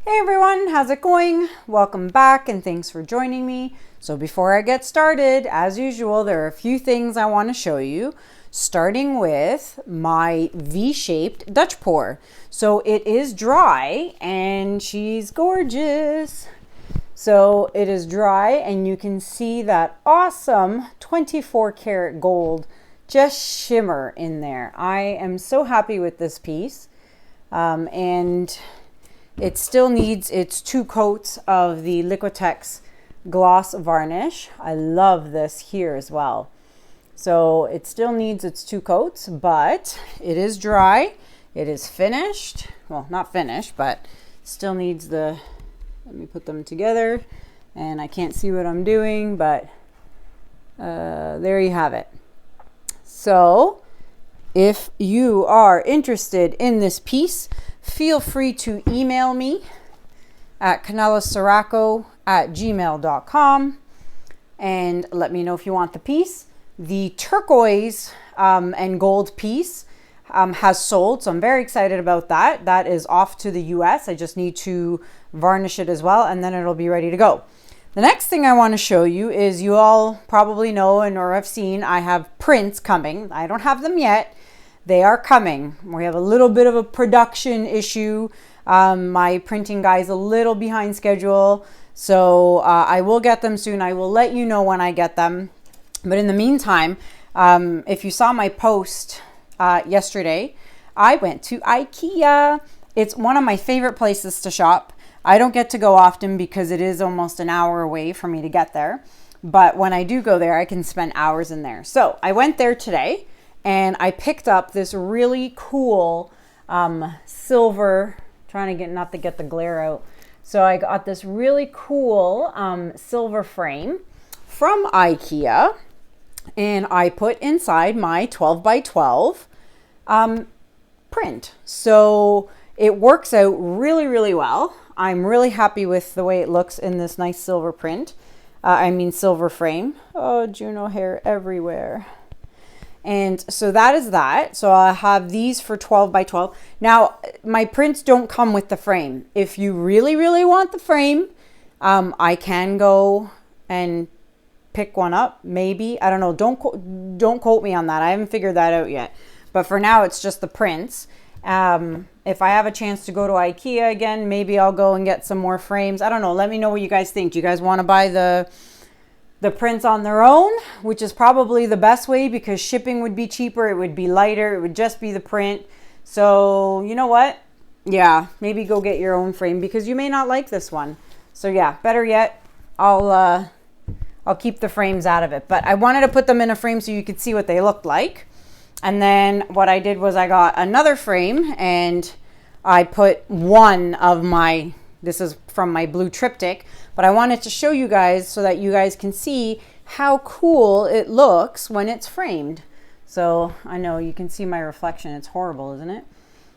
Hey everyone, how's it going? Welcome back and thanks for joining me. So before I get started, as usual, there are a few things I want to show you, starting with my V-shaped Dutch pour. So it is dry and she's gorgeous. So it is dry and you can see that awesome 24 karat gold just shimmer in there. I am so happy with this piece. And it still needs its 2 coats of the Liquitex gloss varnish. I love this here as well. So it still needs its 2 coats, but it is dry. It is finished. Well, not finished, but still needs the, let me put them together. And I can't see what I'm doing, but there you have it. So if you are interested in this piece, feel free to email me at canellaciraco@gmail.com and let me know if you want the piece. The turquoise and gold piece has sold, so I'm very excited about that. That is off to the US. I just need to varnish it as well, and then it'll be ready to go. The next thing I want to show you is, you all probably know and or have seen, I have prints coming. I don't have them yet. They are coming. We have a little bit of a production issue. My printing guy is a little behind schedule, so I will get them soon. I will let you know when I get them. But in the meantime, if you saw my post yesterday, I went to IKEA. It's one of my favorite places to shop. I don't get to go often because it is almost an hour away for me to get there. But when I do go there, I can spend hours in there. So I went there today. And I picked up this really cool silver, trying to get, not to get the glare out. So I got this really cool silver frame from IKEA, and I put inside my 12 by 12 print. So it works out really, really well. I'm really happy with the way it looks in this nice silver print. Silver frame. Oh, JUNO hair everywhere. And so that is that. So I'll have these for 12 by 12. Now, my prints don't come with the frame. If you really, really want the frame, I can go and pick one up, maybe. I don't know. Don't quote me on that. I haven't figured that out yet. But for now, it's just the prints. If I have a chance to go to IKEA again, maybe I'll go and get some more frames. I don't know. Let me know what you guys think. Do you guys want to buy the prints on their own, which is probably the best way because shipping would be cheaper, it would be lighter, it would just be the print. So you know what? Yeah, maybe go get your own frame because you may not like this one. So yeah, better yet, I'll keep the frames out of it. But I wanted to put them in a frame so you could see what they looked like. And then what I did was I got another frame and I put one of my, this is from my blue triptych, but I wanted to show you guys so that you guys can see how cool it looks when it's framed. So I know you can see my reflection. It's horrible, isn't it?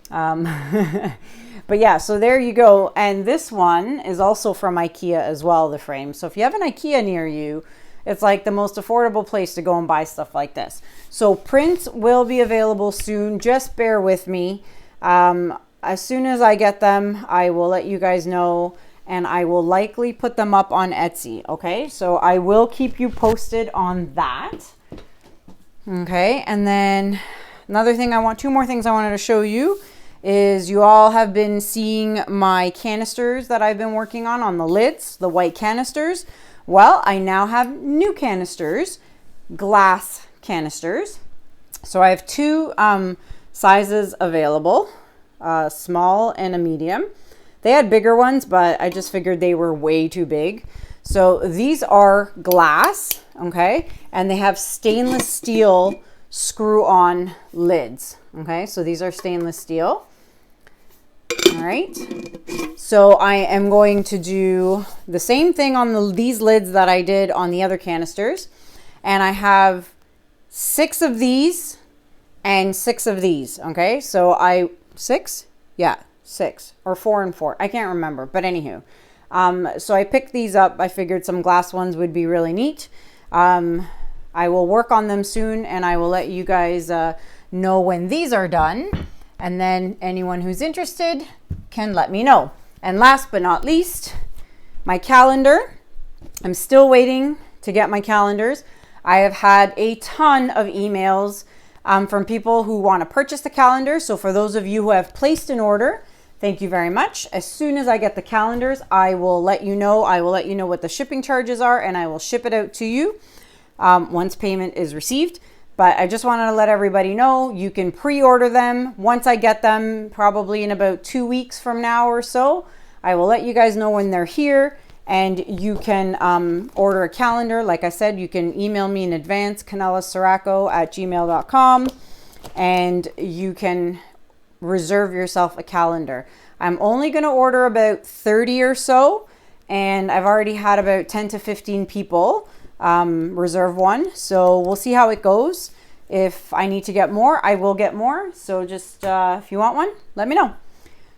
But yeah, so there you go. And this one is also from IKEA as well, the frame. So if you have an IKEA near you, it's like the most affordable place to go and buy stuff like this. So prints will be available soon. Just bear with me. As soon as I get them, I will let you guys know, and I will likely put them up on Etsy. Okay, so I will keep you posted on that. Okay, and then another thing two more things I wanted to show you is, you all have been seeing my canisters that I've been working on the lids, the white canisters. Well, I now have new canisters, glass canisters. So I have 2 sizes available, a small and a medium. They had bigger ones, but I just figured they were way too big. So these are glass, okay? And they have stainless steel screw-on lids, okay? So these are stainless steel. All right. So I am going to do the same thing on these lids that I did on the other canisters. And I have 6 of these and 6 of these, okay? So 6? Yeah, 6 or 4 and 4. I can't remember, but anywho. So I picked these up. I figured some glass ones would be really neat. I will work on them soon, and I will let you guys know when these are done. And then anyone who's interested can let me know. And last but not least, my calendar. I'm still waiting to get my calendars. I have had a ton of emails from people who want to purchase the calendar. So for those of you who have placed an order, thank you very much. As soon as I get the calendars, I will let you know. I will let you know what the shipping charges are, and I will ship it out to you once payment is received. But I just wanted to let everybody know you can pre-order them. Once I get them, probably in about 2 weeks from now or so, I will let you guys know when they're here. And you can order a calendar. Like I said, you can email me in advance, kanellaciraco@gmail.com, and you can reserve yourself a calendar. I'm only going to order about 30 or so, and I've already had about 10 to 15 people reserve one. So we'll see how it goes. If I need to get more, I will get more. So just if you want one, let me know.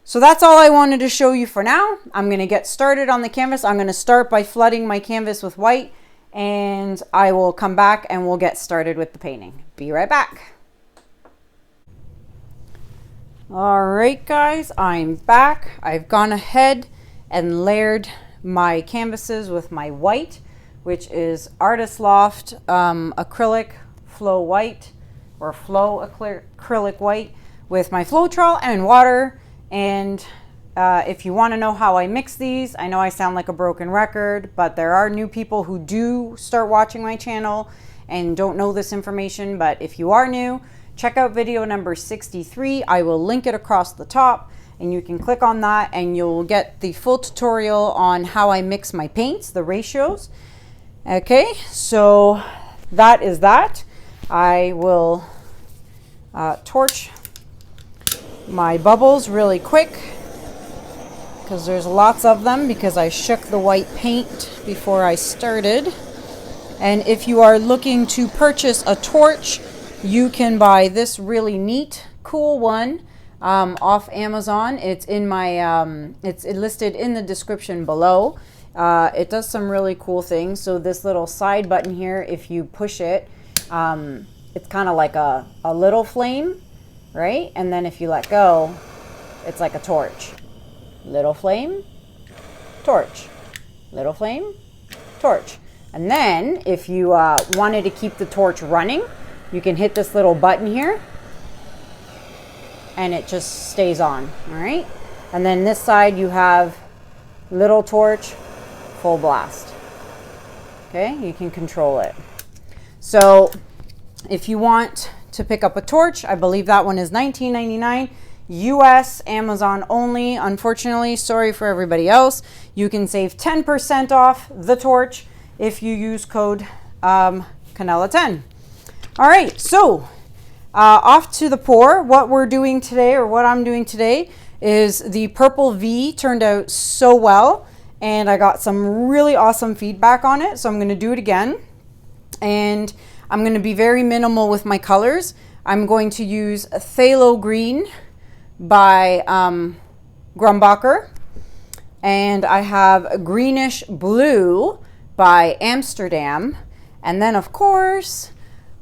So that's all I wanted to show you for now. I'm going to get started on the canvas. I'm going to start by flooding my canvas with white, and I will come back and we'll get started with the painting. Be right back. All right, guys, I'm back. I've gone ahead and layered my canvases with my white, which is Artist Loft Acrylic Flow White, or Flow Acrylic White, with my Floetrol and water. And if you want to know how I mix these, I know I sound like a broken record, but there are new people who do start watching my channel and don't know this information. But if you are new, check out video number 63. I will link it across the top, and you can click on that and you'll get the full tutorial on how I mix my paints, the ratios. Okay, so that is that. I will torch my bubbles really quick because there's lots of them, because I shook the white paint before I started. And if you are looking to purchase a torch, you can buy this really neat, cool one off Amazon. It's in my it's listed in the description below. It does some really cool things. So this little side button here, if you push it, it's kind of like a little flame, right? And then if you let go, it's like a torch. Little flame, torch. Little flame, torch. And then if you wanted to keep the torch running, you can hit this little button here and it just stays on, all right? And then this side you have little torch, full blast. Okay, you can control it. So if you want to pick up a torch, I believe that one is $19.99 US, Amazon only. Unfortunately, sorry for everybody else. You can save 10% off the torch if you use code Kanella10. All right, so off to the pour. What we're doing today, or what I'm doing today, is the purple V turned out so well, and I got some really awesome feedback on it, so I'm going to do it again. And I'm going to be very minimal with my colors. I'm going to use Thalo Green by Grumbacher, and I have Greenish Blue by Amsterdam, and then of course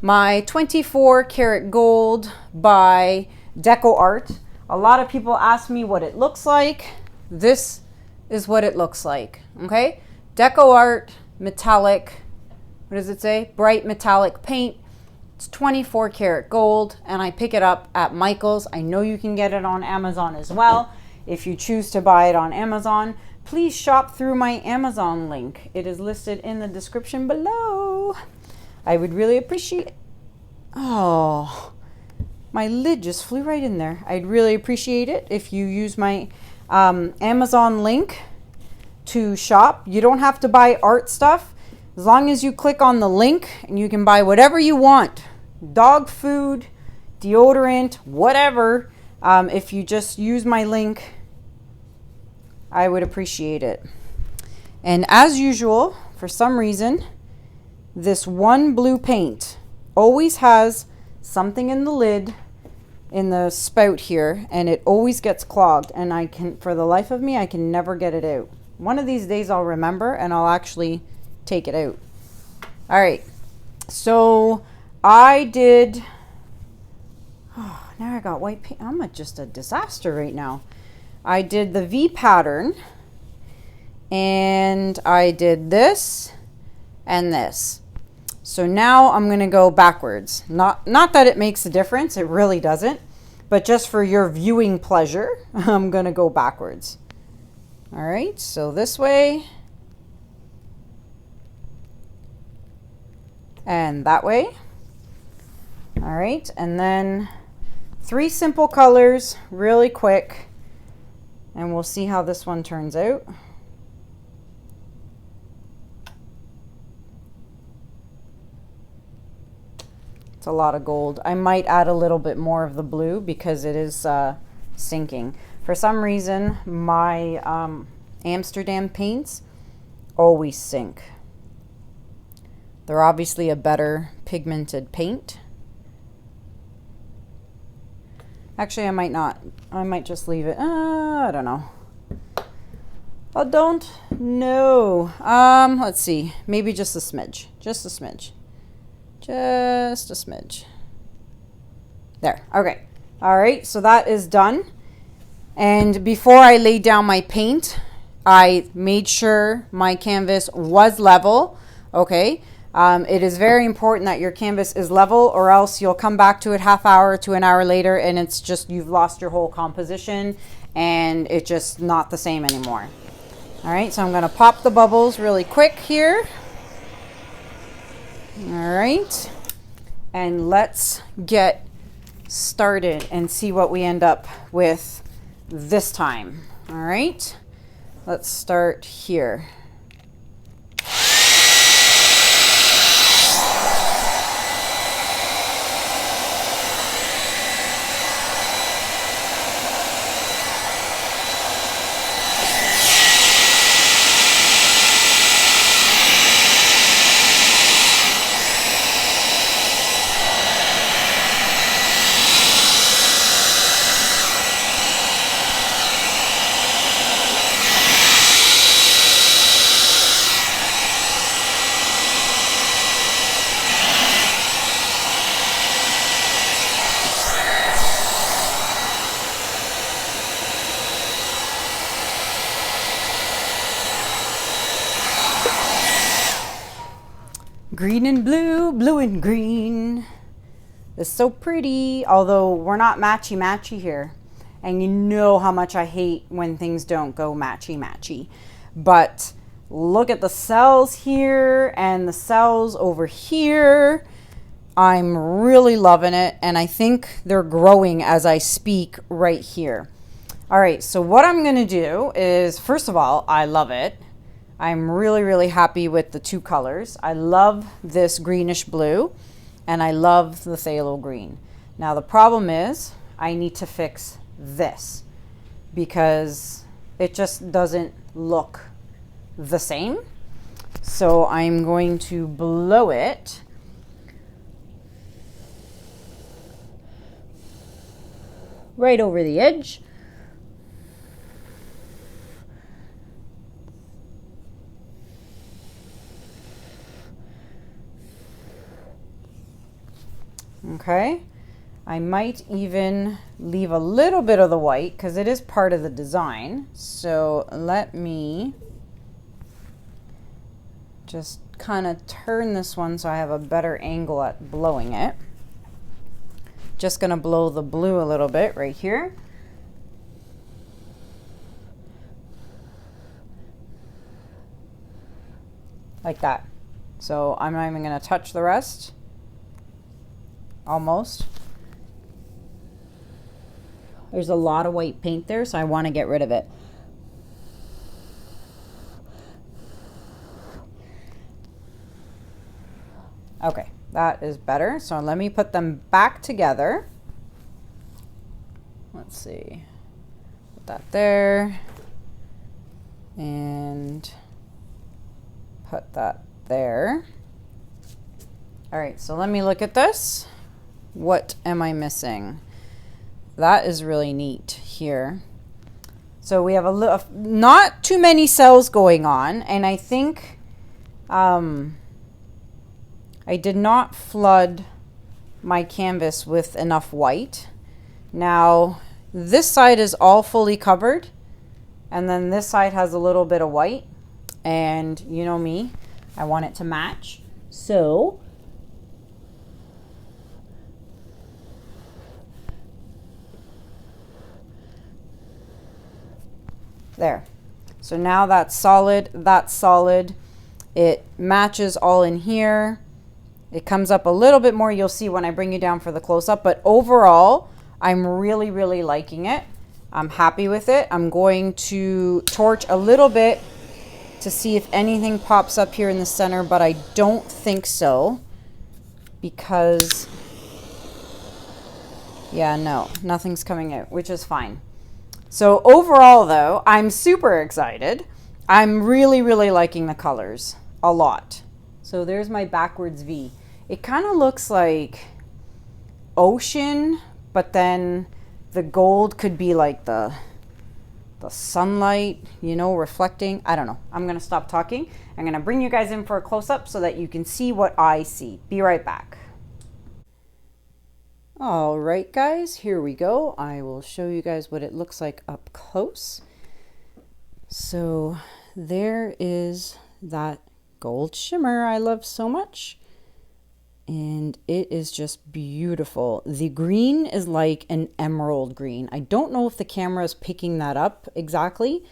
my 24 karat gold by ColourArte. A lot of people ask me what it looks like. This is what it looks like. Okay, ColourArte metallic, what does it say? Bright metallic paint. It's 24 karat gold, and I pick it up at Michael's. I know you can get it on Amazon as well. If you choose to buy it on Amazon, please shop through my Amazon link. It is listed in the description below. I would really appreciate it. Oh, my lid just flew right in there. I'd really appreciate it if you use my Amazon link to shop. You don't have to buy art stuff. As long as you click on the link, and you can buy whatever you want. Dog food, deodorant, whatever. If you just use my link, I would appreciate it. And as usual, for some reason, this one blue paint always has something in the lid, in the spout here, and it always gets clogged, and I can, for the life of me, I can never get it out. One of these days I'll remember and I'll actually take it out. All right, so I did, oh, now I got white paint. I'm just a disaster right now. I did the V pattern, and I did this and this. So now I'm going to go backwards. Not that it makes a difference, it really doesn't, but just for your viewing pleasure, I'm going to go backwards. All right, so this way and that way. All right, and then 3 simple colors really quick, and we'll see how this one turns out. It's a lot of gold. I might add a little bit more of the blue because it is sinking. For some reason, my Amsterdam paints always sink. They're obviously a better pigmented paint. Actually, I might not. I might just leave it. I don't know. I don't know. Let's see. Maybe just a smidge. Just a smidge. Just a smidge. There. Okay. All right. So that is done. And before I laid down my paint, I made sure my canvas was level. Okay. It is very important that your canvas is level, or else you'll come back to it half hour to an hour later and it's just, you've lost your whole composition and it's just not the same anymore. All right, so I'm going to pop the bubbles really quick here. All right, and let's get started and see what we end up with this time. All right, let's start here. Green and blue, blue and green. It's so pretty, although we're not matchy-matchy here. And you know how much I hate when things don't go matchy-matchy. But look at the cells here and the cells over here. I'm really loving it, and I think they're growing as I speak right here. All right, so what I'm gonna do is, first of all, I love it. I'm really, really happy with the 2 colors. I love this greenish blue and I love the phthalo green. Now the problem is I need to fix this because it just doesn't look the same. So I'm going to blow it. Right over the edge. Okay, I might even leave a little bit of the white because it is part of the design. So let me just kind of turn this one so I have a better angle at blowing it. Just gonna blow the blue a little bit right here. Like that. So I'm not even gonna touch the rest. Almost. There's a lot of white paint there, so I want to get rid of it. Okay, that is better. So let me put them back together. Let's see. Put that there. And put that there. All right, so let me look at this. What am I missing? That is really neat here. So we have a little, not too many cells going on, and I think I did not flood my canvas with enough white. Now this side is all fully covered, And then this side has a little bit of white. And you know me, I want it to match. So there. So now that's solid, that's solid. It matches all in here. It comes up a little bit more, you'll see when I bring you down for the close-up, but overall, I'm really, really liking it. I'm happy with it. I'm going to torch a little bit to see if anything pops up here in the center, but I don't think so because, yeah, no, nothing's coming out, which is fine. So overall though, I'm super excited. I'm really, really liking the colors a lot. So there's my backwards V. It kind of looks like ocean, but then the gold could be like the sunlight, you know, reflecting. I don't know. I'm going to stop talking. I'm going to bring you guys in for a close-up so that you can see what I see. Be right back. All right, guys, here we go. I will show you guys what it looks like up close. So there is that gold shimmer I love so much. And it is just beautiful. The green is like an emerald green. I don't know if the camera is picking that up exactly,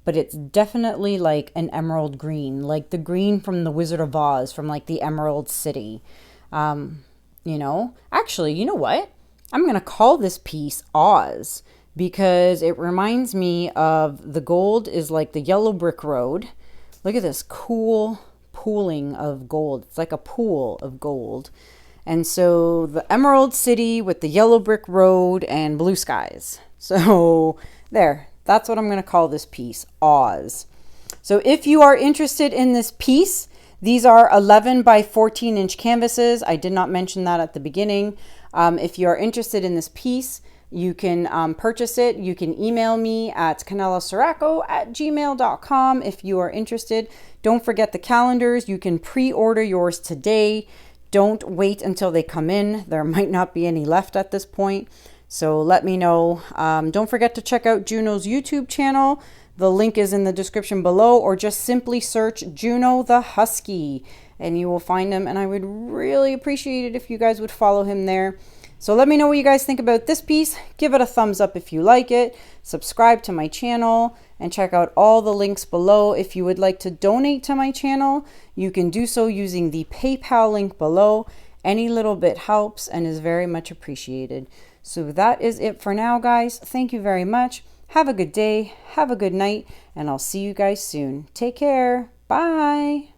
but it's definitely like an emerald green, like the green from the Wizard of Oz, from like the Emerald City. You know, actually, you know what? I'm going to call this piece Oz because it reminds me of the gold is like the yellow brick road. Look at this cool pooling of gold. It's like a pool of gold. And so the Emerald City with the yellow brick road and blue skies. So there, that's what I'm going to call this piece, Oz. So if you are interested in this piece, these are 11 by 14 inch canvases. I did not mention that at the beginning. If you are interested in this piece, you can purchase it. You can email me at canellaciraco@gmail.com if you are interested. Don't forget the calendars. You can pre-order yours today. Don't wait until they come in. There might not be any left at this point. So let me know. Don't forget to check out JUNO's YouTube channel. The link is in the description below, or just simply search JUNO the Husky and you will find him. And I would really appreciate it if you guys would follow him there. So let me know what you guys think about this piece. Give it a thumbs up if you like it. Subscribe to my channel and check out all the links below. If you would like to donate to my channel, you can do so using the PayPal link below. Any little bit helps and is very much appreciated. So that is it for now, guys. Thank you very much. Have a good day. Have a good night. And I'll see you guys soon. Take care. Bye.